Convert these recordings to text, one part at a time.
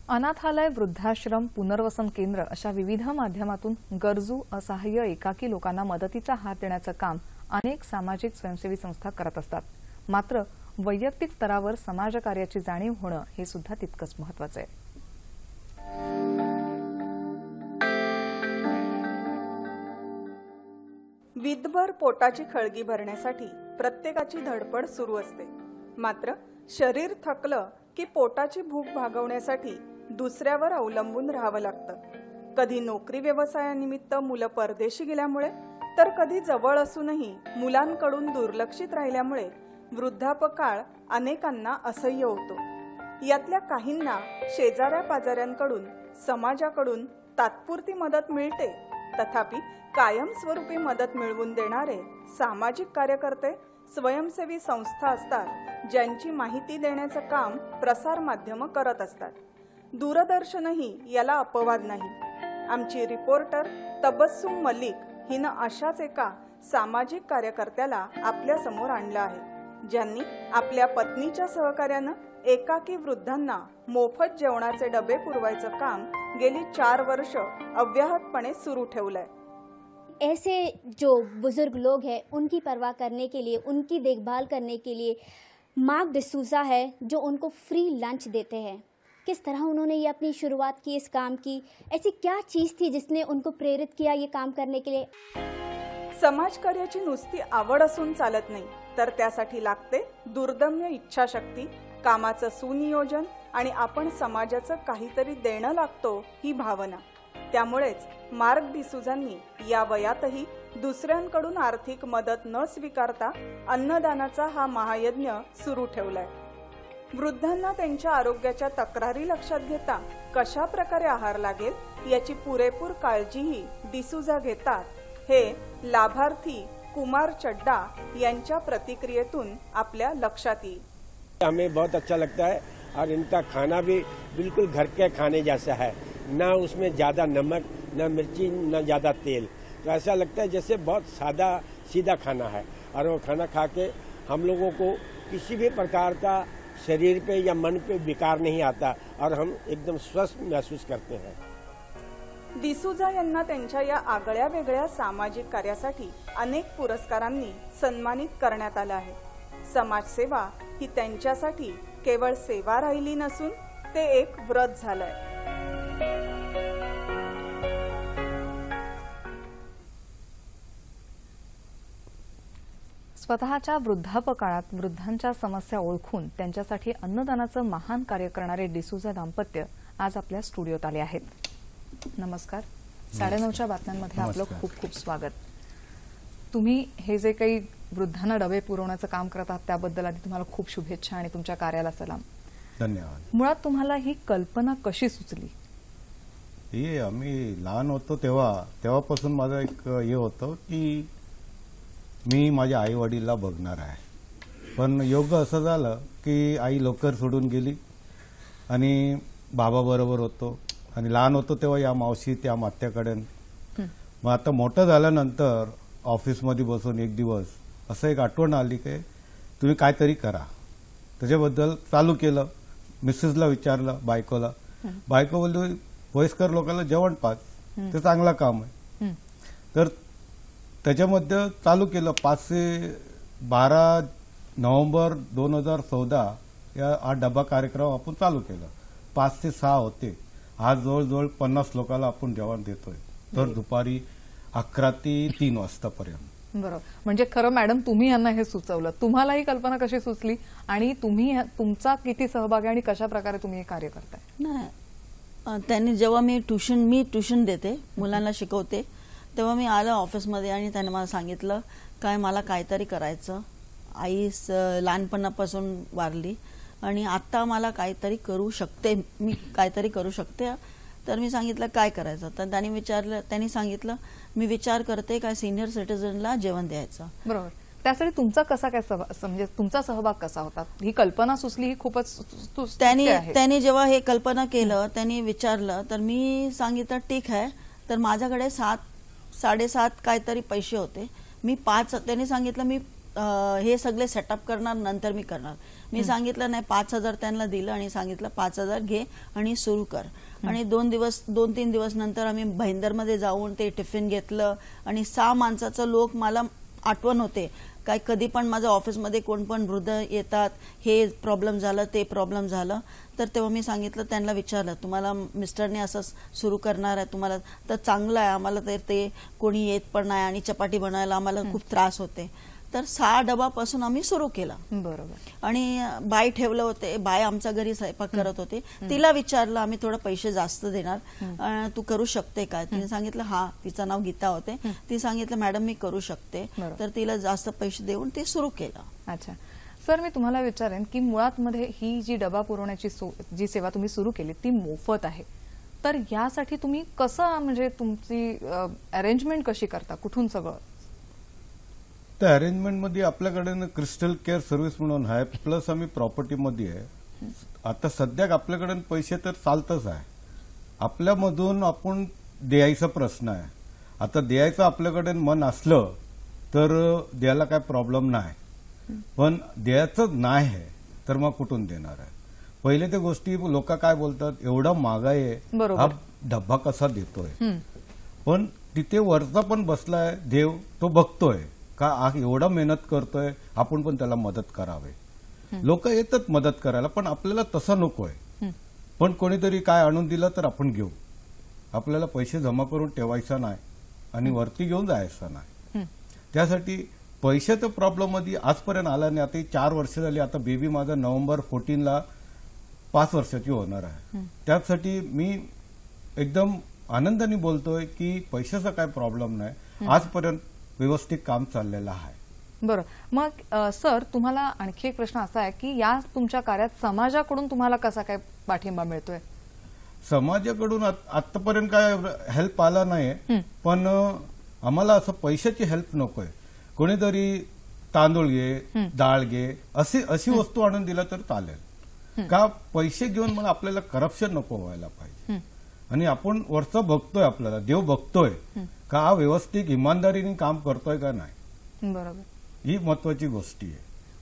अनाथालय, वृद्धाश्रम, पुनर्वसन केंद्र अशा विविध माध्यमातून गरजू, असहाय्य, एकाकी लोकांना मदतीचा हात देण्याचं काम अनेक सामाजिक स्वयंसेवी संस्था करत असतात। मात्र वैयक्तिक स्तरावर समाजकार्याची जाणीव होणं हे सुद्धा तितकंच महत्त्वाचं आहे। विधभर पोटाची खळगी भरण्यासाठी प्रत्येकाची धडपड सुरू असते। मात्र शरीर थकलं की पोटाची भूक भागवण्यासाठी दुसऱ्यावर अवलंबून राहावं लागतं। कधी नोकरी व्यवसायानिमित्त मुलं परदेशी गेल्यामुळे, तर कधी जवळ असूनही मुलांकडून दुर्लक्षित राहिल्यामुळे वृद्धापकाळ अनेकांना असह्य होतो। यातल्या काहींना शेजाऱ्या पाजाऱ्यांकडून, समाजाकडून तात्पुरती मदत मिळते, तथापि कायमस्वरूपी मदत मिळवून देणारे सामाजिक कार्यकर्ते, स्वयंसेवी संस्था असतात ज्यांची माहिती देण्याचं काम प्रसार माध्यम करत असतात। दूरदर्शनही याला अपवाद नाही। आमची रिपोर्टर तबस्सुम मलिक हिनं अशाच एका सामाजिक कार्यकर्त्याला आपल्या समोर आणलं आहे, ज्यांनी आपल्या पत्नीच्या सहकार्यानं एकाकी वृद्धांना मोफत जेवणाचे डबे पुरवायचं काम गेली 4 वर्ष अव्याहतपणे सुरू ठेवलंय। ऐसे जो बुजुर्ग लोग हैं उनकी परवाह करने के लिए, उनकी देखभाल करने के लिए मार्क डिसूजा है जो उनको फ्री लंच देते हैं। किस तरह उन्होंने ये अपनी शुरुआत की, इस काम की, ऐसी क्या चीज़ थी जिसने उनको प्रेरित किया ये काम करने के लिए? समाजकार्याची नुसती आवड असून चालत नाही, तर त्यासाठी लागते दुर्दम्य इच्छाशक्ती, कामाचं सुनियोजन आणि आपण समाजाचं काहीतरी देणं लागतो ही भावना। त्यामुळेच मार्क डिसूजांनी या वयातही दुसऱ्यांकडून आर्थिक मदत न स्वीकारता अन्नदानाचा हा महायज्ञ सुरू ठेवलाय। वृद्धांना त्यांच्या आरोग्याच्या तक्रारी लक्षात घेता कशा प्रकारे आहार लागेल याची पुरेपूर काळजीही डिसूजा घेतात, हे लाभार्थी कुमार चड्डा यांच्या प्रतिक्रियेतून आपल्या लक्षात येईल। हमें बहुत अच्छा लगता है और इनका खाना भी बिल्कुल घर के खाने जैसा है, ना उसमें ज़्यादा नमक, ना मिर्ची, ना ज़्यादा तेल। तो ऐसा लगता है जैसे बहुत सादा सीधा खाना है, और वो खाना खा के हम लोगों को किसी भी प्रकार का शरीर पे या मन पे विकार नहीं आता और हम एकदम स्वस्थ महसूस करते हैं। डिसूजा यांना त्यांच्या या आगळ्या वेगळ्या सामाजिक कार्यासाठी अनेक पुरस्कारांनी सन्मानित करण्यात आलं आहे। समाजसेवा ही त्यांच्यासाठी केवळ सेवा राहिली नसून ते एक व्रत झालंय। स्वतःच्या वृद्धापकाळात वृद्धांच्या समस्या ओळखून त्यांच्यासाठी अन्नदानाचं महान कार्य करणारे डिसूजा दाम्पत्य आज आपल्या स्टुडिओत आले आहेत। नमस्कार। 9:30च्या बातम्यांमध्ये आपलं खूप खूप स्वागत। तुम्ही हे जे काही वृद्धांना डबे पुरवण्याचं काम करत आहात त्याबद्दल आधी तुम्हाला खूप शुभेच्छा आणि तुमच्या कार्याला सलाम। धन्यवाद। मुळात तुम्हाला ही कल्पना कशी सुचली? हे आम्ही लहान होतो तेव्हापासून माझं एक हे होतं की मी माझ्या आई वडिलांना बघणार आहे, पण योग्य असं झालं की आई लवकर सोडून गेली आणि बाबा बरोबर होतो, आणि लहान होतो तेव्हा या मावशी त्या मात्याकडे। मग आता मोठं झाल्यानंतर ऑफिसमध्ये बसून एक दिवस असं एक आठवण आली की तुम्ही काहीतरी करा। त्याच्याबद्दल चालू केलं। मिसेसला विचारलं, बायको बोलली वयस्कर लोकांना जेवण पाच, ते चांगलं काम आहे। तर त्याच्यामध्ये चालू केलं। 5 ते 12 नोव्हेंबर 2014 हा डबा कार्यक्रम आपण चालू केला। 5 ते 6 होते, आज जवळजवळ 50 लोकांना आपण जेवण देतोय, तर दुपारी 11 ते 3 वाजतापर्यंत। बरोबर। म्हणजे खरं मॅडम तुम्ही यांना हे सुचवलं, तुम्हाला ही कल्पना कशी सुचली आणि तुम्ही तुमचा किती सहभाग आहे आणि कशा प्रकारे तुम्ही हे कार्य करताय? नाही, त्यांनी जेव्हा मी ट्युशन देते, मुलांना शिकवते, तेव्हा मी आलं ऑफिसमध्ये आणि त्याने मला सांगितलं काय मला काहीतरी करायचं, आई लहानपणापासून वारली आणि आता मला काहीतरी करू शकते, मी काहीतरी करू शकते। तर मी सांगितलं काय करायचं, तर त्यांनी सांगितलं मी विचार करते काय सिनियर सिटीजनला जेवण द्यायचं। बरोबर। त्यासाठी तुमचा कसा काय म्हणजे तुमचा सहभाग कसा होता? ही कल्पना सुचली ही खूपच त्यांनी जेव्हा हे कल्पना केलं, त्यांनी विचारलं, तर मी सांगितलं ठीक आहे। तर माझ्याकडे 7-7.5 काहीतरी पैसे होते, मी 5, त्यांनी सांगितलं मी हे सगळे सेटअप करणार, नंतर मी करणार। मी सांगितलं नाही, 5,000 त्यांना दिलं आणि सांगितलं 5,000 घे आणि सुरू कर. आणि 2-3 दिवस नंतर आम्ही भाईंदरमध्ये जाऊन ते टिफिन घेतलं आणि 6 माणसाचं लोक मला आठवण होते काय, कधी पण माझ्या ऑफिसमध्ये कोण पण वृद्ध येतात, हे प्रॉब्लेम झालं ते प्रॉब्लेम झालं. तर तेव्हा मी सांगितलं, त्यांना विचारलं तुम्हाला मिस्टरने असं सुरू करणार आहे तुम्हाला तर चांगलं आहे, आम्हाला तर ते कोणी येत पण नाही आणि चपाती बनवायला आम्हाला खूप त्रास होते. तर 6 डबापासून आम्ही सुरू केला. बरोबर. आणि बाई ठेवलं होते, बाई आमच्या घरी स्वयंपाक करत होते. तिला विचारलं आम्ही थोडं पैसे जास्त देणार, तू करू शकते काय? तिने सांगितलं हा, तिचं नाव गीता होते. ती सांगितलं मॅडम मी करू शकते. तर तिला जास्त पैसे देऊन ते सुरू केलं. अच्छा सर, मी तुम्हाला विचारेन की मुळात मध्ये ही जी डबा पुरवण्याची जी सेवा तुम्ही सुरू केली ती मोफत आहे, तर यासाठी तुम्ही कसं म्हणजे तुमची अरेंजमेंट कशी करता, कुठून सगळं? त्या अरेंजमेंटमध्ये आपल्याकडे क्रिस्टल केअर सर्व्हिस म्हणून आहे, प्लस आम्ही प्रॉपर्टीमध्ये आहे. आता सध्या आपल्याकडे पैसे तर चालतच आहे, आपल्यामधून आपण द्यायचा प्रश्न आहे. आता द्यायचं आपल्याकडे मन असलं तर द्यायला काय प्रॉब्लेम नाही, पण द्यायचं नाही आहे तर मग कुठून देणार आहे? पहिले त्या गोष्टी लोक काय बोलतात, एवढा महागाई आहे, हा डब्बा कसा देतोय? पण तिथे वरचा पण बसलाय देव, तो बघतोय का एवढा मेहनत करतोय, आपण पण त्याला मदत करावे. लोक येतात मदत करायला, पण आपल्याला तसं नकोय. पण कोणीतरी काय आणून दिलं तर आपण घेऊ, आपल्याला पैसे जमा करून ठेवायचा नाही आणि वरती घेऊन जायचं नाही. त्यासाठी पैशाचा प्रॉब्लेम मध्ये आजपर्यंत आला नाही. आता 4 वर्ष झाली. आता बेबी माझा नोव्हेंबर 14 5 वर्षाची होणार आहे. त्यासाठी मी एकदम आनंदाने बोलतोय की पैशाचा काय प्रॉब्लेम नाही, आजपर्यंत व्यवस्थित काम चाललेलं आहे. बरं, मग सर तुम्हाला आणखी एक प्रश्न असा आहे की या तुमच्या कार्यात समाजाकडून तुम्हाला कसा काय पाठिंबा मिळतोय? समाजाकडून आतापर्यंत काय हेल्प आला नाही, पण आम्हाला असं पैशाची हेल्प नकोय. कोणीतरी तांदूळ घे, डाळ घे, अशी वस्तू आणून दिला तर चालेल. का पैसे घेऊन मला आपल्याला करप्शन नको व्हायला पाहिजे. आणि आपण वरचं बघतोय, आपल्याला देव बघतोय का हा व्यवस्थित इमानदारीने काम करतोय का नाही. बरोबर, ही महत्वाची गोष्ट आहे.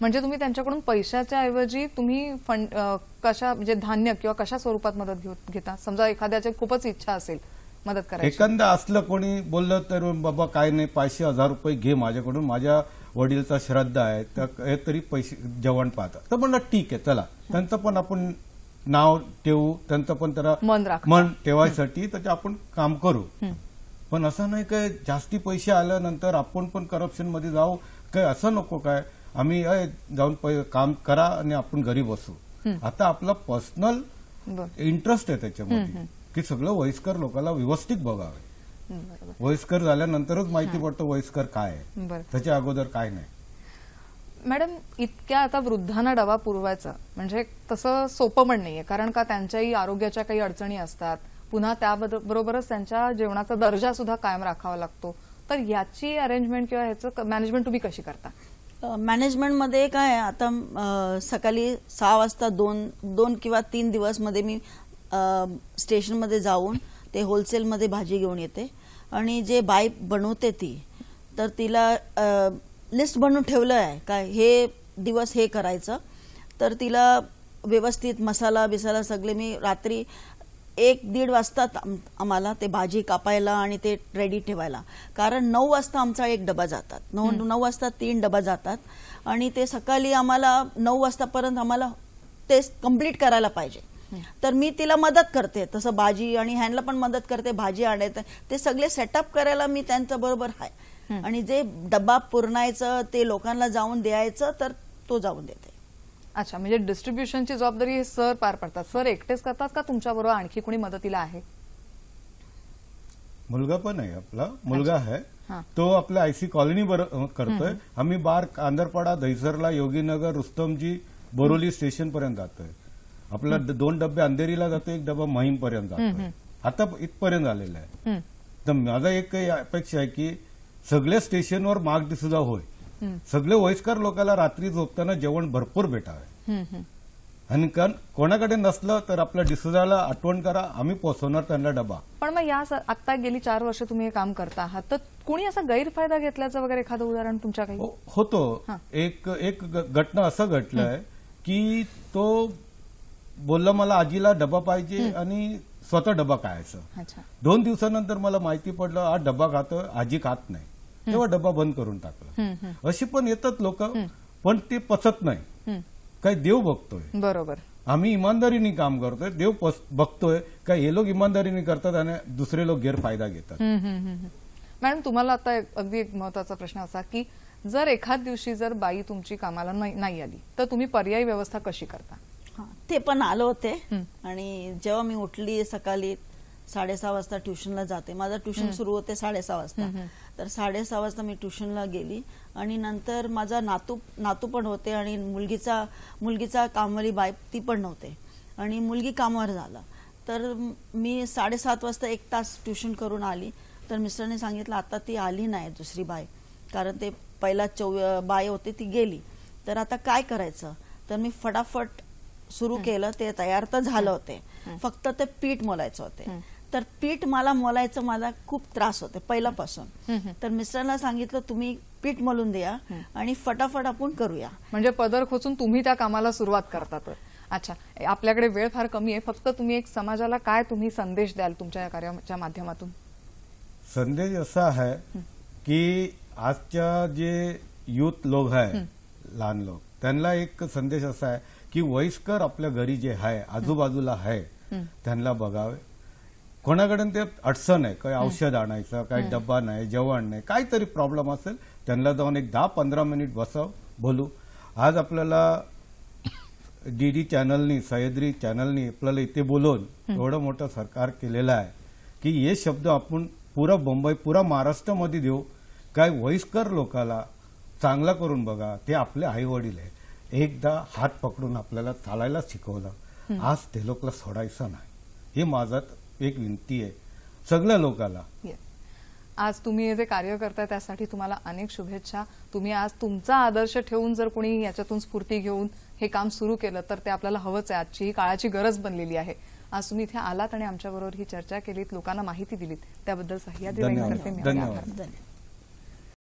म्हणजे तुम्ही त्यांच्याकडून पैशाच्या ऐवजी तुम्ही फंड कशा म्हणजे धान्य किंवा कशा स्वरूपात मदत घेता? समजा एखाद्याची खूपच इच्छा असेल मदत करायची, एखादा असलं कोणी बोललं तर बाबा काय नाही 500-1000 रुपये घे माझ्याकडून, माझ्या वडीलचा श्रद्धा आहे तर तरी पैसे जेवण पाहतात तर म्हणलं ठीक आहे चला, त्यांचं पण आपण नाव ठेवू, त्यांचं पण त्याला मन ठेवायसाठी तर आपण काम करू. पण असं नाही काय जास्ती पैसे आल्यानंतर आपण पण करप्शन मध्ये जाऊ, काय असं नको. काय आम्ही जाऊन काम करा आणि आपण घरी बसू. आता आपला पर्सनल इंटरेस्ट आहे त्याच्यामध्ये की सगळं वयस्कर लोकांना व्यवस्थित बघावे. वयस्कर झाल्यानंतरच माहिती पडतं वयस्कर काय आहे, त्याच्या अगोदर काय नाही. मॅडम, इतक्या आता वृद्धांना डबा पुरवायचा म्हणजे तसं सोपं पण नाहीये, कारण का त्यांच्याही आरोग्याच्या काही अडचणी असतात, पुन्हा त्याबरोबरच त्यांच्या जेवणाचा दर्जा सुद्धा कायम राखावा लागतो. तर याची अरेंजमेंट किंवा ह्याचं मॅनेजमेंट तुम्ही कशी करता? मॅनेजमेंटमध्ये काय आता सकाळी 6 वाजता 2 किंवा 3 दिवस मध्ये मी स्टेशनमध्ये जाऊन ते होलसेलमध्ये भाजी घेऊन येते आणि जे बाई बनवते ती तर तिला लिस्ट बनवून ठेवलं आहे काय हे दिवस हे करायचं. तर तिला व्यवस्थित मसाला बिसाला सगळे मी रात्री 1-1.5 वाजता आम्हाला ते भाजी कापायला आणि ते रेडी ठेवायला, कारण 9 वाजता आमचा एक डबा जातात, 9 वाजता 3 डबा जातात आणि ते सकाळी आम्हाला 9 वाजतापर्यंत आम्हाला ते कम्प्लीट करायला पाहिजे. तर मी तिला मदत करते, तसं भाजी आणि ह्यांना पण मदत करते, भाजी आणायचं ते सगळे सेटअप करायला मी त्यांच्या बरोबर आहे. आणि जे डबा पुरणायचं ते लोकांना जाऊन द्यायचं तर तो जाऊन देते. अच्छा, म्हणजे डिस्ट्रीब्युशनची जबाबदारी हे सर पार पडतात. सर एकटेच करतात का तुमच्याबरोबर आणखी कोणी मदतीला आहे? मुलगा पण आहे, आपला मुलगा आहे तो आपल्या आयसी कॉलनी करतोय. आम्ही बार कांदरपाडा, दहिसरला, योगीनगर, रुस्तमजी, बोरोली स्टेशन पर्यंत जातोय. आपला 2 डबे अंधेरीला जातो, 1 डबा महिम पर्यंत जातोय. आता इथपर्यंत आलेला आहे. तर माझा एक अपेक्षा आहे की सगळ्या स्टेशनवर मागणी सुद्धा होय, सगळे वयस्कर लोकांना रात्री झोपताना जेवण भरपूर भेटावे. आणि कोणाकडे नसलं तर आपल्या डिसुजाला आठवण करा, आम्ही पोहोचवणार त्यांना डबा. पण मग या आता गेली 4 वर्ष तुम्ही हे काम करता आहात, तर कोणी असा गैरफायदा घेतल्याचं वगैरे एखादं उदाहरण तुमच्या काही होतो? एक घटना असं घडलंय की तो बोलला मला आजीला डबा पाहिजे आणि स्वतः डबा खायचं. अच्छा. 2 दिवसानंतर मला माहिती पडलं हा डबा खातो, आजी खात नाही. तेव्हा डबा बंद करून टाकला. अशी पण येतात लोक, पण ते पचत नाही. काय देव बघतोय, बरोबर. आम्ही इमानदारीने काम करतोय, देव बघतोय का हे लोक इमानदारीने करतात आणि दुसरे लोक गैरफायदा घेतात. मॅडम, तुम्हाला आता अगदी एक महत्वाचा प्रश्न असा की जर एखाद दिवशी जर बाई तुमची कामाला नाही आली तर तुम्ही पर्यायी व्यवस्था कशी करता? हा, ते पण आलं होते. आणि जेव्हा मी उठली सकाळी 6:30 वाजता ट्युशनला जाते, माझं ट्युशन सुरू होते 6:30 वाजता. तर 6:30 वाजता मी ट्युशनला गेली आणि नंतर माझा नातू पण होते आणि मुलगीचा कामवाली बाई ती पण नव्हते आणि मुलगी कामावर झाला. तर मी 7:30 वाजता 1 तास ट्युशन करून आली. तर मिस्टरने सांगितलं आता ती आली नाही दुसरी बाई, कारण ते पहिला बाई होती ती गेली. तर आता काय करायचं? तर मी फटाफट सुरू केलं. ते तयार तर झालं होते, फक्त ते पीठ मोलायचं होते. तर पीठ मला मोलायचं मला खूप त्रास होते पहिल्यापासून. तर मिस्टरला सांगितलं तुम्ही पीठ मलून द्या आणि फटाफट आपण करूया. म्हणजे पदर खोचून तुम्ही त्या कामाला सुरुवात करतात. अच्छा, आपल्याकडे वेळ फार कमी आहे, फक्त तुम्ही एक समाजाला काय तुम्ही संदेश द्याल तुमच्या या कार्याच्या माध्यमातून? संदेश असा आहे की आजच्या जे युथ लोक आहे, लहान लोक, त्यांना एक संदेश असा आहे की वयस्कर आपल्या घरी जे आहे आजूबाजूला आहे त्यांना बघावे. कोणाकडे ते अडचण आहे, काही औषध आणायचं, काही डब्बा नाही, जेवण नाही, काहीतरी प्रॉब्लेम असेल त्यांना जाऊन एक 10-15 मिनिट बसाव, बोलू. आज आपल्याला डीडी चॅनलनी, सह्याद्री चॅनलनी आपल्याला इथे बोलवून एवढं मोठं सरकार केलेलं आहे की हे शब्द आपण पुरा मुंबई, पुरा महाराष्ट्रामध्ये देऊ. काय वयस्कर लोकाला चांगला करून बघा, ते आपले आई वडील आहे. एकदा हात पकडून आपल्याला चालायला शिकवलं, आज ते लोकला सोडायचं नाही. हे माझं एक विनंती आहे सगळ्या लोकांना. आज तुम्ही हे जे कार्य करताय त्यासाठी तुम्हाला अनेक शुभेच्छा. तुम्ही आज तुमचा आदर्श ठेवून जर कोणी याच्यातून स्फूर्ती घेऊन हे काम सुरू केलं तर ते आपल्याला हवंच आहे. आजची ही काळाची गरज बनलेली आहे. आज तुम्ही इथे आलात आणि आमच्याबरोबर ही चर्चा केलीत, लोकांना माहिती दिलीत, त्याबद्दल सह्याद्री वाहिनीतर्फे मी धन्यवाद. आभार.